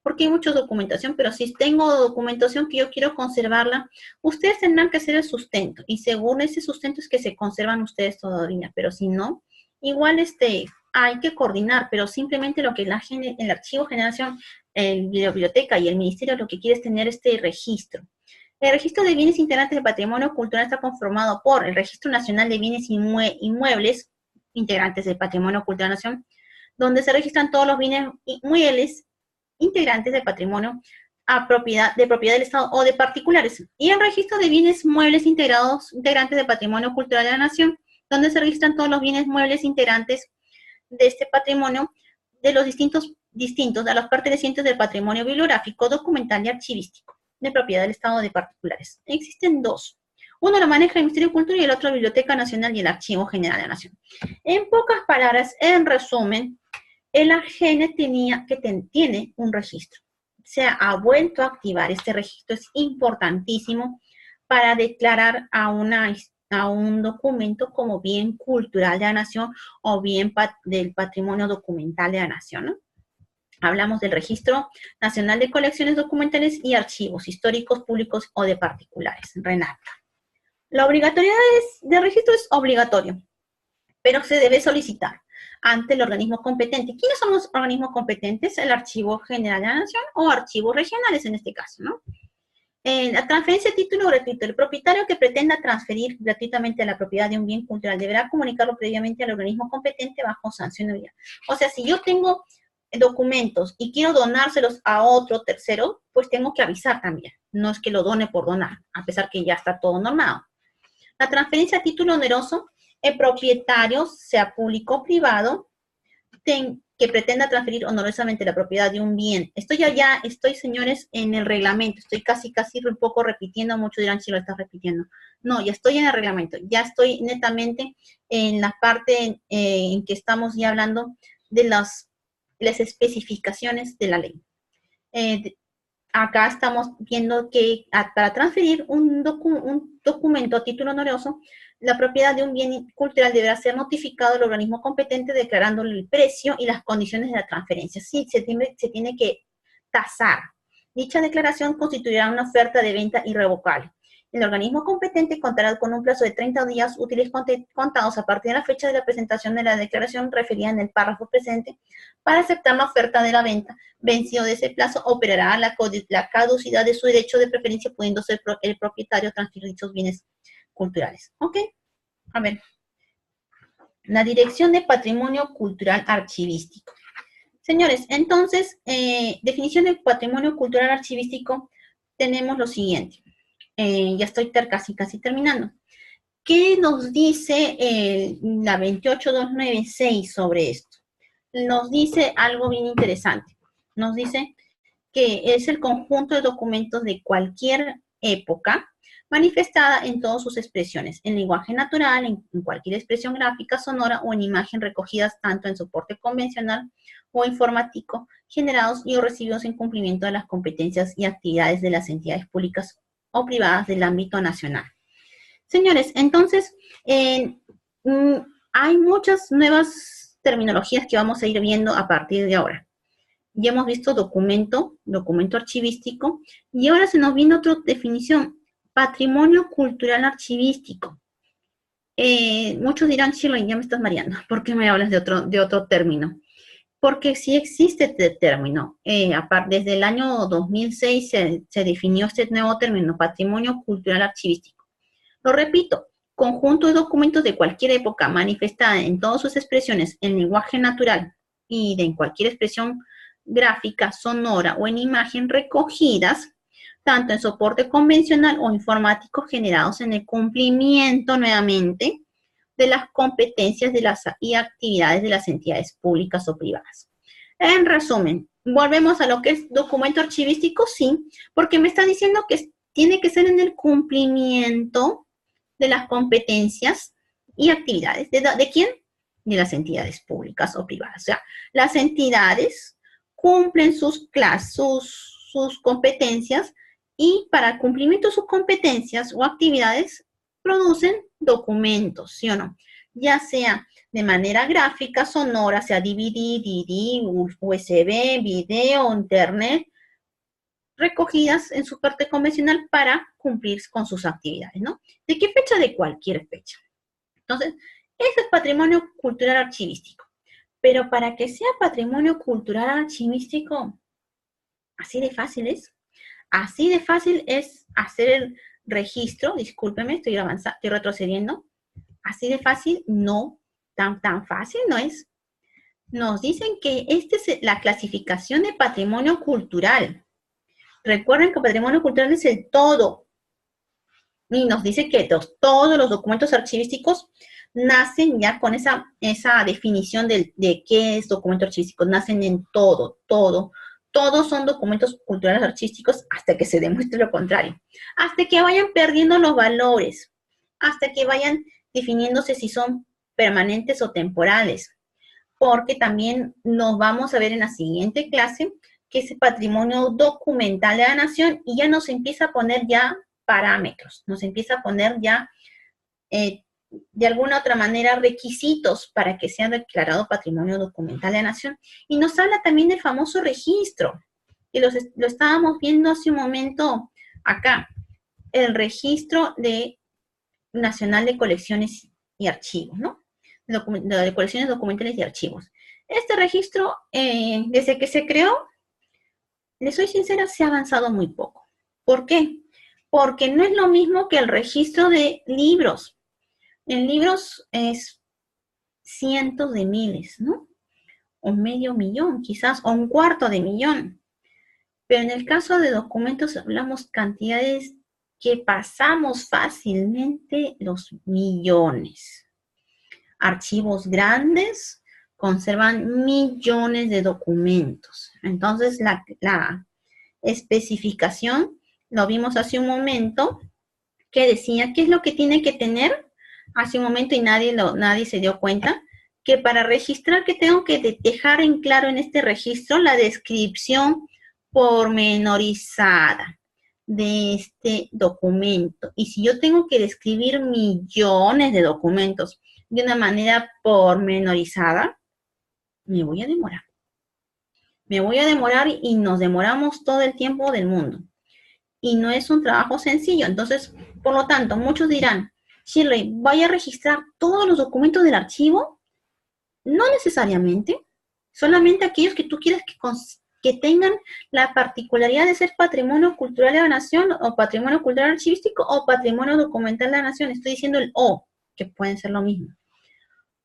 porque hay mucha documentación, pero si tengo documentación que yo quiero conservarla, ustedes tendrán que hacer el sustento, y según ese sustento es que se conservan ustedes todavía, pero si no, igual hay que coordinar, pero simplemente lo que el Archivo Generación, la biblioteca y el ministerio lo que quiere es tener este registro. El registro de bienes integrantes del patrimonio cultural está conformado por el Registro Nacional de Bienes Inmuebles integrantes del patrimonio cultural de la nación, donde se registran todos los bienes inmuebles integrantes del patrimonio de propiedad del Estado o de particulares, y el registro de bienes muebles integrantes del patrimonio cultural de la nación, donde se registran todos los bienes muebles integrantes de este patrimonio de los distintos a los pertenecientes del patrimonio bibliográfico, documental y archivístico de propiedad del Estado o de particulares. Existen dos. Uno lo maneja el Ministerio de Cultura y el otro la Biblioteca Nacional y el Archivo General de la Nación. En pocas palabras, en resumen, el AGN tiene un registro. Se ha vuelto a activar este registro. Es importantísimo para declarar a un documento como bien cultural de la nación o bien del patrimonio documental de la nación, ¿no? Hablamos del Registro Nacional de Colecciones Documentales y Archivos Históricos Públicos o de Particulares, RENARCA. La obligatoriedad del registro es obligatorio, pero se debe solicitar ante el organismo competente. ¿Quiénes son los organismos competentes? El Archivo General de la Nación o archivos regionales en este caso, ¿no? La transferencia de título gratuito. El propietario que pretenda transferir gratuitamente la propiedad de un bien cultural deberá comunicarlo previamente al organismo competente bajo sanción de vida. O sea, si yo tengo documentos y quiero donárselos a otro tercero, pues tengo que avisar también. No es que lo done por donar, a pesar que ya está todo normado. La transferencia a título oneroso. El propietario, sea público o privado, que pretenda transferir onerosamente la propiedad de un bien. Estoy, señores, en el reglamento. Estoy casi un poco repitiendo. Muchos dirán, si lo estás repitiendo. No, ya estoy en el reglamento. Ya estoy netamente en la parte en que estamos ya hablando de las especificaciones de la ley. Acá estamos viendo que para transferir un documento a título oneroso, la propiedad de un bien cultural deberá ser notificado al organismo competente declarándole el precio y las condiciones de la transferencia. Sí, se tiene que tasar. Dicha declaración constituirá una oferta de venta irrevocable. El organismo competente contará con un plazo de 30 días útiles contados a partir de la fecha de la presentación de la declaración referida en el párrafo presente para aceptar la oferta de la venta. Vencido de ese plazo, operará la caducidad de su derecho de preferencia, pudiendo ser el propietario transferir dichos bienes culturales. ¿Ok? A ver. La Dirección de Patrimonio Cultural Archivístico. Señores, entonces, definición de patrimonio cultural archivístico, tenemos lo siguiente. Ya estoy casi terminando. ¿Qué nos dice la 28296 sobre esto? Nos dice algo bien interesante. Nos dice que es el conjunto de documentos de cualquier época manifestada en todas sus expresiones, en lenguaje natural, en cualquier expresión gráfica, sonora o en imagen recogidas tanto en soporte convencional o informático, generados y o recibidos en cumplimiento de las competencias y actividades de las entidades públicas o privadas del ámbito nacional. Señores, entonces, hay muchas nuevas terminologías que vamos a ir viendo a partir de ahora. Ya hemos visto documento archivístico, y ahora se nos viene otra definición, patrimonio cultural archivístico. Muchos dirán, Shirley, ya me estás mareando, ¿por qué me hablas de otro término? Porque sí existe este término. Desde el año 2006 se definió este nuevo término, patrimonio cultural archivístico. Lo repito, conjunto de documentos de cualquier época manifestada en todas sus expresiones en lenguaje natural y en cualquier expresión gráfica, sonora o en imagen recogidas, tanto en soporte convencional o informático, generados en el cumplimiento nuevamente de las competencias y actividades de las entidades públicas o privadas. En resumen, volvemos a lo que es documento archivístico, sí, porque me está diciendo que tiene que ser en el cumplimiento de las competencias y actividades. ¿De quién? De las entidades públicas o privadas. O sea, las entidades cumplen sus competencias y para el cumplimiento de sus competencias o actividades producen documentos, ¿sí o no? Ya sea de manera gráfica, sonora, sea DVD, USB, video, internet, recogidas en su parte convencional para cumplir con sus actividades, ¿no? ¿De qué fecha? De cualquier fecha. Entonces, ese es patrimonio cultural archivístico. Pero para que sea patrimonio cultural archivístico, así de fácil es. Así de fácil es hacer el registro, discúlpeme, estoy retrocediendo. Así de fácil, no, tan fácil no es. Nos dicen que esta es la clasificación de patrimonio cultural. Recuerden que patrimonio cultural es el todo. Y nos dice que todos los documentos archivísticos nacen ya con esa definición de qué es documento archivístico. Nacen en todo. Todos son documentos culturales archivísticos hasta que se demuestre lo contrario. Hasta que vayan perdiendo los valores. Hasta que vayan definiéndose si son permanentes o temporales. Porque también nos vamos a ver en la siguiente clase que es patrimonio documental de la nación y ya nos empieza a poner ya parámetros, nos empieza a poner ya de alguna otra manera requisitos para que sea declarado patrimonio documental de la nación. Y nos habla también del famoso registro, que lo estábamos viendo hace un momento acá, el registro nacional de colecciones y archivos, ¿no? De colecciones documentales y archivos. Este registro, desde que se creó, les soy sincera, se ha avanzado muy poco. ¿Por qué? Porque no es lo mismo que el registro de libros. En libros es cientos de miles, ¿no? O medio millón, quizás, o un cuarto de millón. Pero en el caso de documentos hablamos cantidades que pasamos fácilmente los millones. Archivos grandes conservan millones de documentos. Entonces, la especificación, lo vimos hace un momento, que decía qué es lo que tiene que tener hace un momento y nadie se dio cuenta, que para registrar que tengo que dejar en claro en este registro la descripción pormenorizada, de este documento. Y si yo tengo que describir millones de documentos de una manera pormenorizada, me voy a demorar. Me voy a demorar y nos demoramos todo el tiempo del mundo. Y no es un trabajo sencillo. Entonces, por lo tanto, muchos dirán, Shirley, ¿voy a registrar todos los documentos del archivo? No necesariamente. Solamente aquellos que tú quieres que tengan la particularidad de ser patrimonio cultural de la nación o patrimonio cultural archivístico o patrimonio documental de la nación. Estoy diciendo el O, que pueden ser lo mismo.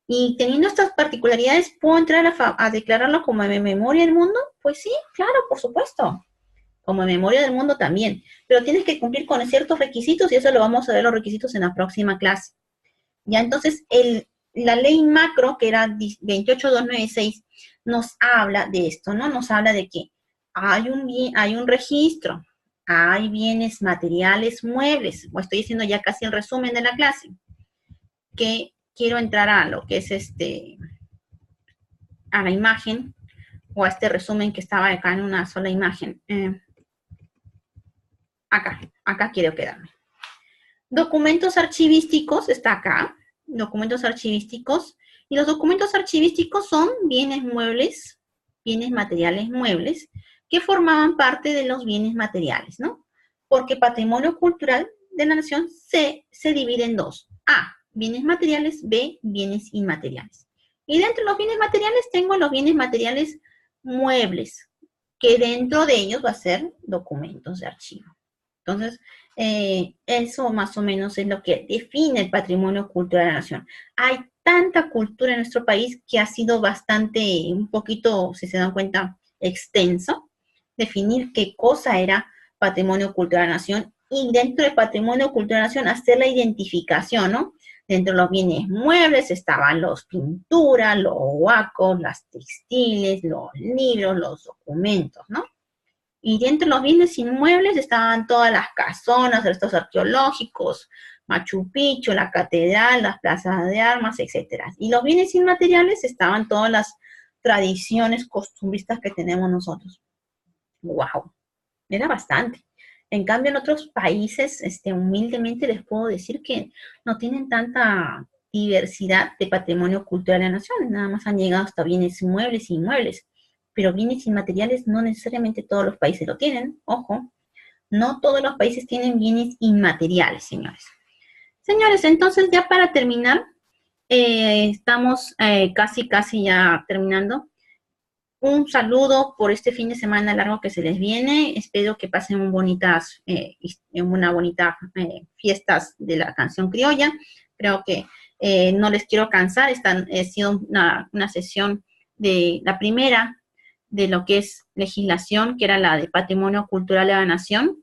Y teniendo estas particularidades, ¿puedo entrar a declararlo como de memoria del mundo? Pues sí, claro, por supuesto. Como memoria del mundo también. Pero tienes que cumplir con ciertos requisitos y eso lo vamos a ver los requisitos en la próxima clase. Ya entonces, la ley macro, que era 28296, nos habla de esto, ¿no? Nos habla de que hay un registro, hay bienes materiales muebles. O estoy diciendo ya casi el resumen de la clase. Que quiero entrar a lo que es a la imagen, o a este resumen que estaba acá en una sola imagen. Acá quiero quedarme. Documentos archivísticos, está acá, documentos archivísticos, y los documentos archivísticos son bienes muebles, bienes materiales muebles, que formaban parte de los bienes materiales, ¿no? Porque patrimonio cultural de la nación se divide en dos. A, bienes materiales, B, bienes inmateriales. Y dentro de los bienes materiales tengo los bienes materiales muebles, que dentro de ellos va a ser documentos de archivo. Entonces, eso más o menos es lo que define el patrimonio cultural de la nación. Hay tanta cultura en nuestro país que ha sido bastante, un poquito, si se dan cuenta, extenso, definir qué cosa era patrimonio cultural de la nación y dentro del patrimonio cultural de la nación hacer la identificación, ¿no? Dentro de los bienes muebles estaban las pinturas, los huacos, las textiles, los libros, los documentos, ¿no? Y dentro de los bienes inmuebles estaban todas las casonas, restos arqueológicos, Machu Picchu, la catedral, las plazas de armas, etc. Y los bienes inmateriales estaban todas las tradiciones costumbristas que tenemos nosotros. ¡Wow! Era bastante. En cambio, en otros países, humildemente les puedo decir que no tienen tanta diversidad de patrimonio cultural de la nación. Nada más han llegado hasta bienes inmuebles e inmuebles. Pero bienes inmateriales no necesariamente todos los países lo tienen. Ojo, no todos los países tienen bienes inmateriales, señores. Señores, entonces ya para terminar, estamos casi ya terminando. Un saludo por este fin de semana largo que se les viene. Espero que pasen una bonita fiestas de la canción criolla. Creo que no les quiero cansar. Ha sido una sesión de la primera de lo que es legislación, que era la de patrimonio cultural de la nación.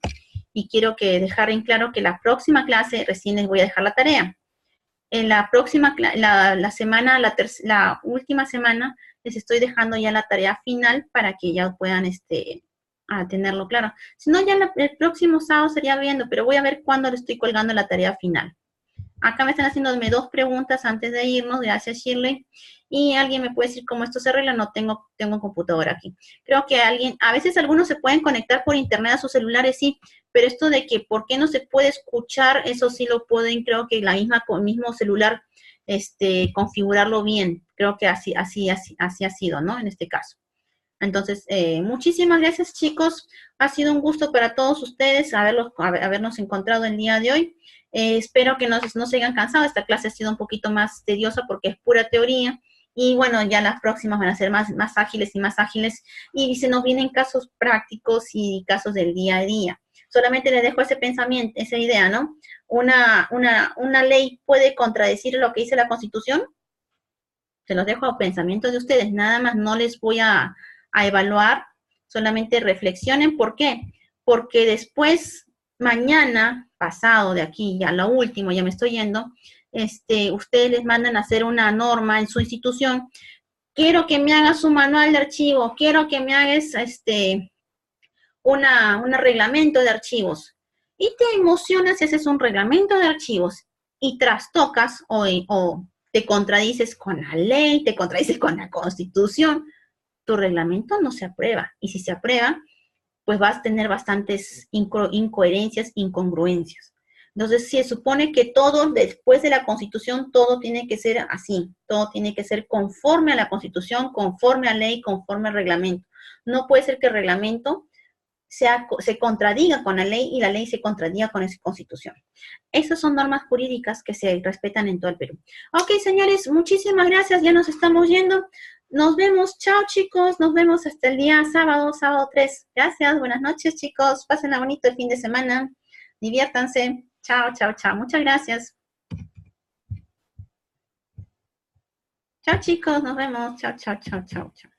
Y quiero dejar en claro que la próxima clase, recién les voy a dejar la tarea. En la próxima, la última semana, les estoy dejando ya la tarea final para que ya puedan tenerlo claro. Si no, ya el próximo sábado sería viendo, pero voy a ver cuándo le estoy colgando la tarea final. Acá me están haciéndome 2 preguntas antes de irnos. Gracias, Shirley. Y alguien me puede decir cómo esto se arregla. No tengo computadora aquí. Creo que a veces algunos se pueden conectar por internet a sus celulares, sí, pero esto de que por qué no se puede escuchar, eso sí lo pueden, creo que con el mismo celular, configurarlo bien. Creo que así ha sido, ¿no? En este caso. Entonces, muchísimas gracias, chicos. Ha sido un gusto para todos ustedes habernos encontrado el día de hoy. Espero que no se hayan cansado. Esta clase ha sido un poquito más tediosa porque es pura teoría. Y bueno, ya las próximas van a ser más ágiles y más ágiles. Y se nos vienen casos prácticos y casos del día a día. Solamente les dejo ese pensamiento, esa idea, ¿no? Una ley puede contradecir lo que dice la Constitución. Se los dejo a pensamientos de ustedes. Nada más no les voy a evaluar. Solamente reflexionen. ¿Por qué? Porque después, mañana, pasado de aquí, ya lo último, ya me estoy yendo, ustedes les mandan a hacer una norma en su institución. Quiero que me hagas un manual de archivo, quiero que me hagas un reglamento de archivos. Y te emocionas si haces un reglamento de archivos y trastocas o te contradices con la ley, te contradices con la Constitución. Tu reglamento no se aprueba. Y si se aprueba, pues vas a tener bastantes incoherencias, incongruencias. Entonces, se supone que todo, después de la Constitución, todo tiene que ser así, todo tiene que ser conforme a la Constitución, conforme a ley, conforme al reglamento. No puede ser que el reglamento se contradiga con la ley y la ley se contradiga con esa Constitución. Esas son normas jurídicas que se respetan en todo el Perú. Ok, señores, muchísimas gracias, ya nos estamos yendo. Nos vemos, chao chicos, nos vemos hasta el día sábado, sábado 3. Gracias, buenas noches chicos, pasen bonito el fin de semana, diviértanse. Chao, chao, chao. Muchas gracias. Chao, chicos. Nos vemos. Chao, chao, chao, chao, chao.